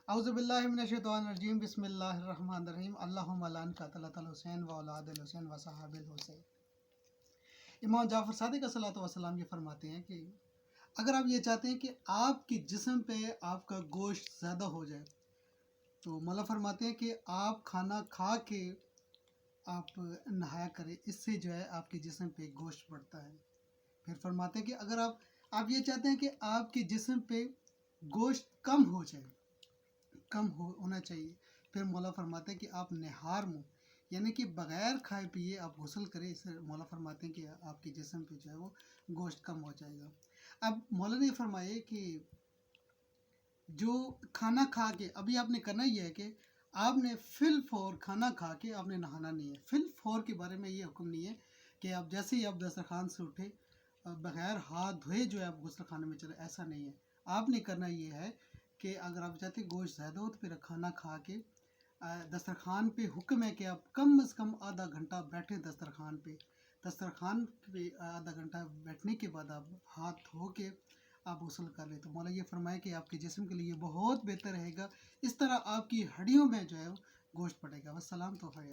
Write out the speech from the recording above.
اعوذ باللہ من الشیطان الرجیم بسم اللہ الرحمن الرحیم اللہم لعن قتلۃ الحسین و اولاد الحسین و صحاب الحسین۔ امام جعفر صادق علیہ الصلوۃ والسلام یہ فرماتے ہیں کہ اگر آپ یہ چاہتے ہیں کہ آپ کے جسم پہ آپ کا گوشت زیادہ ہو جائے تو مولا فرماتے ہیں کہ آپ کھانا کھا کے آپ نہایا کریں، اس سے جو ہے آپ کے جسم پہ گوشت بڑھتا ہے۔ پھر فرماتے ہیں کہ اگر آپ یہ چاہتے ہیں کہ آپ کے جسم پہ گوشت کم ہو جائے، ہونا چاہیے، پھر مولا فرماتے ہیں کہ آپ نہار منہ یعنی کہ بغیر کھائے پیے آپ غسل کریں، اس سے مولا فرماتے ہیں کہ آپ کے جسم پہ جو ہے وہ گوشت کم ہو جائے گا۔ اب مولا نے فرمائے کہ جو کھانا کھا کے ابھی آپ نے کرنا یہ ہے کہ آپ نے فل فور کھانا کھا کے آپ نے نہانا نہیں ہے۔ فل فور کے بارے میں یہ حکم نہیں ہے کہ آپ جیسے ہی آپ دسترخوان سے اٹھے بغیر ہاتھ دھوئے جو ہے آپ غسل خانے میں چلے، ایسا نہیں ہے۔ آپ نے کرنا یہ ہے کہ اگر آپ چاہتے گوشت زیادہ ہو تو پھر کھانا کھا کے دسترخوان پہ حکم ہے کہ آپ کم از کم آدھا گھنٹہ بیٹھیں دسترخوان پہ آدھا گھنٹہ بیٹھنے کے بعد آپ ہاتھ دھو کے آپ غسل کر لیں، تو مولا یہ فرمائے کہ آپ کے جسم کے لیے بہت بہتر رہے گا، اس طرح آپ کی ہڈیوں میں جو ہے گوشت پڑے گا۔ والسلام تو ہے۔